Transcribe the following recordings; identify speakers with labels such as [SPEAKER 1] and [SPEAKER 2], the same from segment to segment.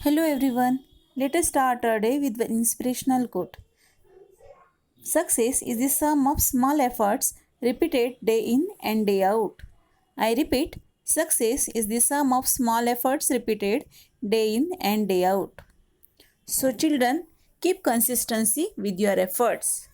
[SPEAKER 1] Hello everyone. Let us start our day with the inspirational quote. Success is the sum of small efforts repeated day in and day out. I repeat, success is the sum of small efforts repeated day in and day out. So children, keep consistency with your efforts.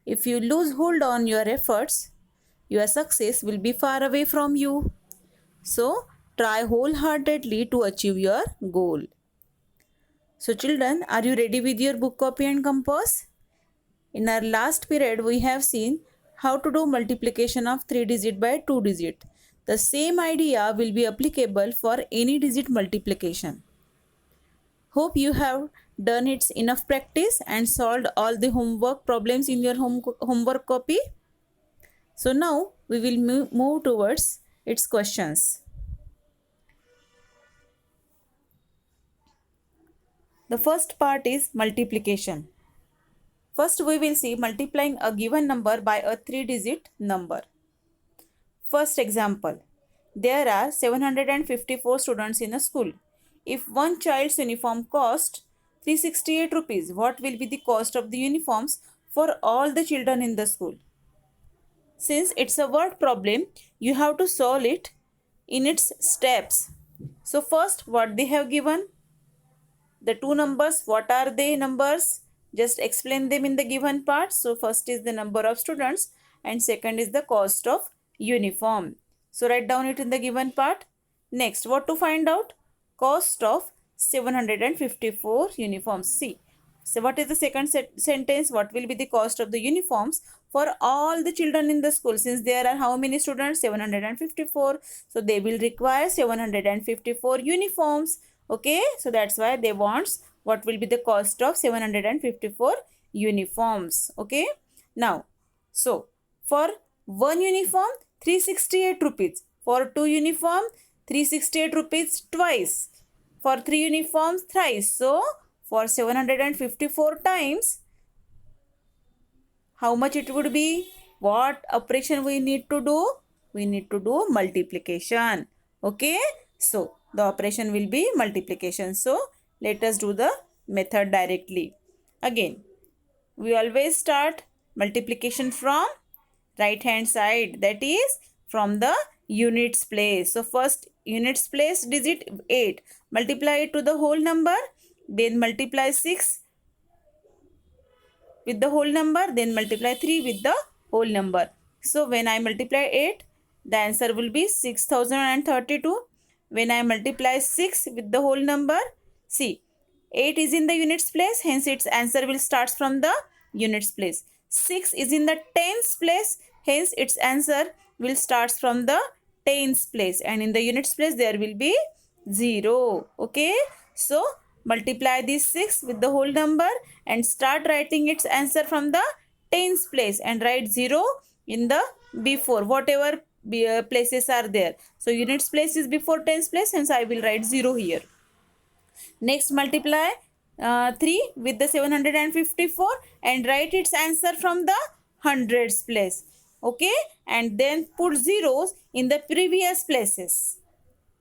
[SPEAKER 1] If you lose hold on your efforts, your success will be far away from you. So try wholeheartedly to achieve your goal. So children, are you ready with your book copy and compass? In our last period, we have seen how to do multiplication of 3 digit by 2 digit. The same idea will be applicable for any digit multiplication. Hope you have done its enough practice and solved all the homework problems in your homework copy. So now we will move towards its questions. The first part is multiplication. First, we will see multiplying a given number by a 3-digit number. First example, there are 754 students in a school. If one child's uniform cost 368 rupees, what will be the cost of the uniforms for all the children in the school? Since it's a word problem, you have to solve it in its steps. So first, what they have given? The two numbers, what are they numbers? Just explain them in the given part. So first is the number of students and second is the cost of uniform. So write down it in the given part. Next, what to find out? Cost of 754 uniforms. See. So what is the second sentence? What will be the cost of the uniforms for all the children in the school? Since there are how many students? 754. So they will require 754 uniforms. Okay, so that's why they wants what will be the cost of 754 uniforms. Okay, now so for one uniform 368 rupees, for two uniform 368 rupees twice, for three uniforms thrice. So for 754 times, how much it would be? What operation we need to do? We need to do multiplication. Okay, so the operation will be multiplication. So let us do the method directly. Again, we always start multiplication from right hand side, that is from the units place. So first units place digit 8, multiply it to the whole number, then multiply 6 with the whole number, then multiply 3 with the whole number. So when I multiply 8, the answer will be 6032. When I multiply 6 with the whole number, see, 8 is in the units place, hence its answer will start from the units place. 6 is in the tens place, hence its answer will start from the tens place, and in the units place there will be 0. Okay, so multiply this 6 with the whole number and start writing its answer from the tens place and write 0 in the before whatever places are there. So units place is before tens place, hence I will write 0 here. Next, multiply 3 with the 754 and write its answer from the hundreds place. Okay, and then put zeros in the previous places.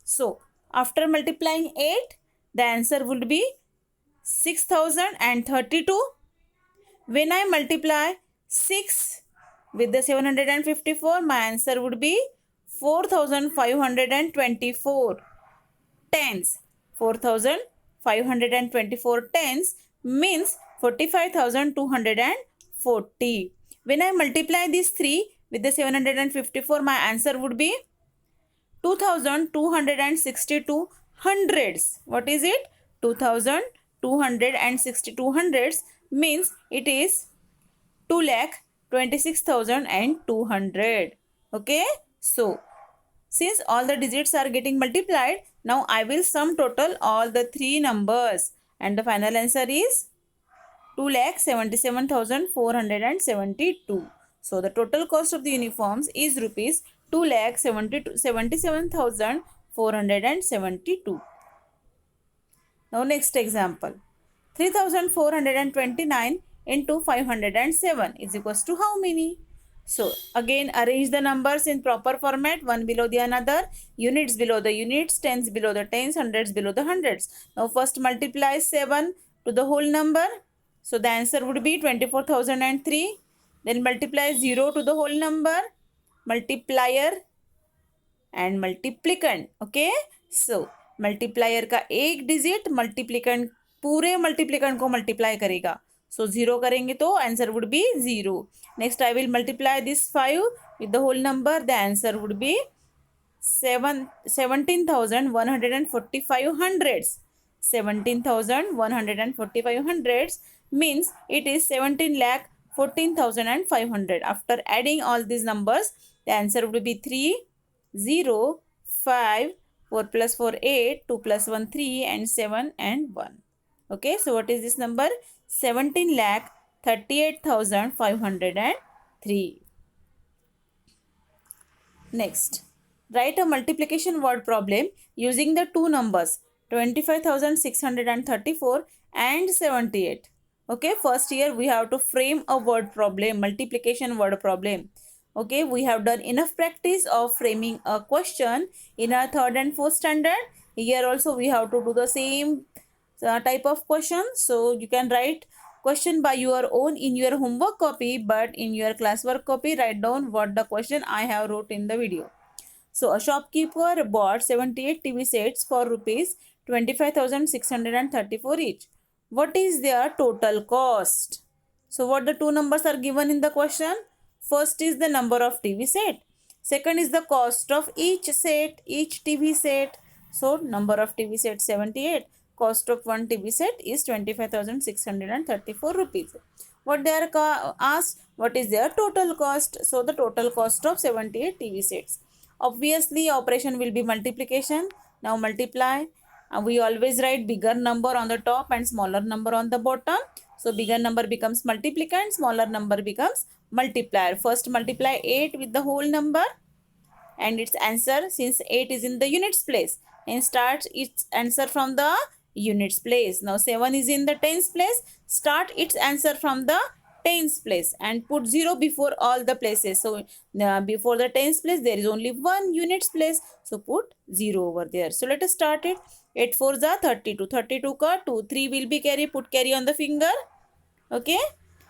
[SPEAKER 1] So after multiplying 8, the answer would be 6032. When I multiply 6 with the 754, my answer would be 4524 tens. 4524 tens means 45,240. When I multiply these 3 with the 754, my answer would be 2262 hundreds. What is it? 2262 hundreds means it is 2,26,200. Okay, so since all the digits are getting multiplied, now I will sum total all the three numbers and the final answer is 2,77,472. So the total cost of the uniforms is rupees 2,77,472. Now next example. 3,429 into 507 is equals to how many? So again arrange the numbers in proper format, one below the another, units below the units, tens below the tens, hundreds below the hundreds. Now first multiply 7 to the whole number. So the answer would be 24,003. Then multiply 0 to the whole number, multiplier and multiplicand. Okay, so multiplier का एक digit multiplicand पूरे multiplicand को मल्टीप्लाई करेगा. So zero करेंगे तो answer would be zero. Next I will multiply this 5 with the whole number. The answer would be 17,145 hundreds. 17,145 hundreds means it is 17,14,500. After adding all these numbers, the answer would be 3, 0, 5, 4 plus 4, 8, 2 plus 1, 3, and 7 and 1. Okay, so what is this number? 17,38,503. Next, write a multiplication word problem using the two numbers 25,634 and 78. Okay, first here we have to frame a word problem, multiplication word problem. Okay, we have done enough practice of framing a question in our third and fourth standard. Here also we have to do the same type of question. So you can write question by your own in your homework copy, but in your classwork copy write down what the question I have wrote in the video. So a shopkeeper bought 78 TV sets for rupees 25,634 each. What is their total cost? So what the two numbers are given in the question? First is the number of TV set. Second is the cost of each set, each TV set. So number of TV set 78. Cost of one TV set is 25,634 rupees. What they are asked, what is their total cost? So the total cost of 78 TV sets. Obviously operation will be multiplication. Now multiply. We always write bigger number on the top and smaller number on the bottom. So bigger number becomes multiplicand, smaller number becomes multiplier. First multiply 8 with the whole number and its answer, since 8 is in the units place, and start its answer from the units place. Now 7 is in the tens place, start its answer from the tens place and put 0 before all the places. So before the tens place there is only one units place, so put 0 over there. So let us start it. 8 4 is 32, 32 ka 2, 3 will be carry, put carry on the finger. Okay,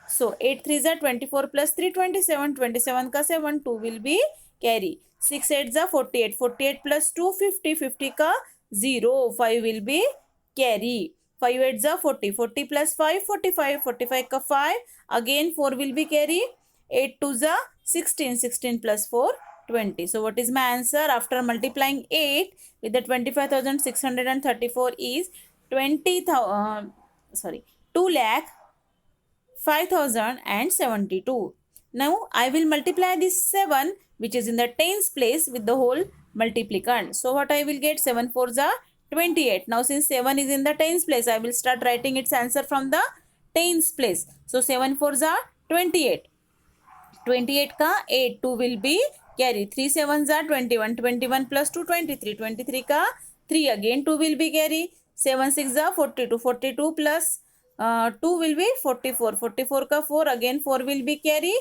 [SPEAKER 1] so 8 3 is 24 plus 3 27, 27 ka 7, 2 will be carry. 6 8 is 48, 48 plus 2 50, 50 ka 0, 5 will be carry. 5 8 is 40, 40 plus 5 45, 45 ka 5, again 4 will be carry. 8 2 is 16, 16 plus 4 20. So what is my answer after multiplying 8 with the 25,634 is 2,05,072. Now I will multiply this 7 which is in the tens place with the whole multiplicand. So what I will get? 7 4 is 28. Now since 7 is in the tens place, I will start writing its answer from the tens place. So 7 4 is 28. 28 ka 8, 2 will be carry. 3 7s are 21, 21 plus 2 23, 23 ka 3, again 2 will be carry. 7 6 are 42, 42 plus 2 will be 44, 44 ka 4, again 4 will be carry.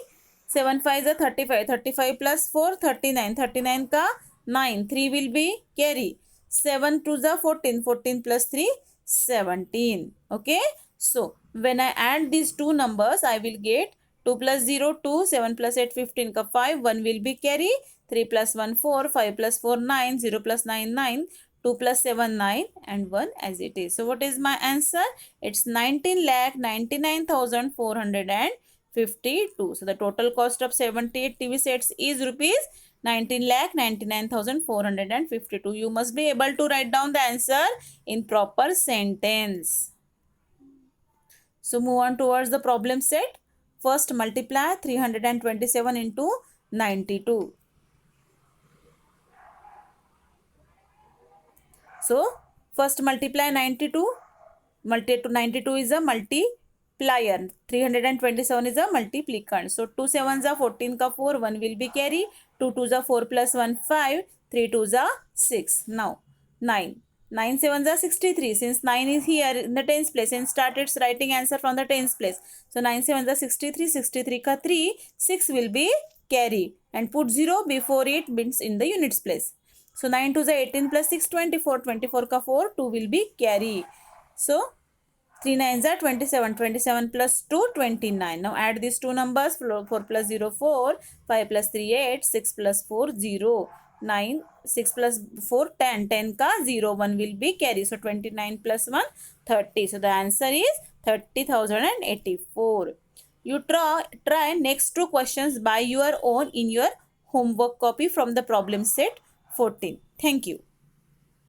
[SPEAKER 1] 7 5 is 35, 35 plus 4 39, 39 ka 9, 3 will be carry. 7 2 is 14, 14 plus 3 17. Okay, so when I add these two numbers I will get 2 plus 0 2, 7 plus 8 15 ka 5, 1 will be carry. 3 plus 1 4, 5 plus 4 9, 0 plus 9 9, 2 plus 7 9 and 1 as it is. So what is my answer? It's 19,99,452. So the total cost of 78 TV sets is rupees 19,99,452. You must be able to write down the answer in proper sentence. So move on towards the problem set. First multiply 327 into 92. So first multiply 92. 92 is a multiplier. 327 is a multiplicand. So 2 7s are 14 ka 4, 1 will be carry. 2 2s are 4 plus 1 5, 3 2s are 6. Now 9. 9 7s are 63. Since 9 is here in the tens place and started writing answer from the tens place. So 9 7s are 63. 63 ka 3. 6 will be carry, and put 0 before it means in the units place. So 9 to the 18 plus 6 24, 24 ka 4, 2 will be carry. So 3 9s are 27, 27 plus 2 29. Now add these two numbers, 4 plus 0 4, 5 plus 3 8, 6 plus 4 0, 9, 6 plus 4 10, 10 ka 0 1 will be carry. So 29 plus 1 30. So the answer is 30,084. You try next two questions by your own in your homework copy from the problem set 14. Thank you.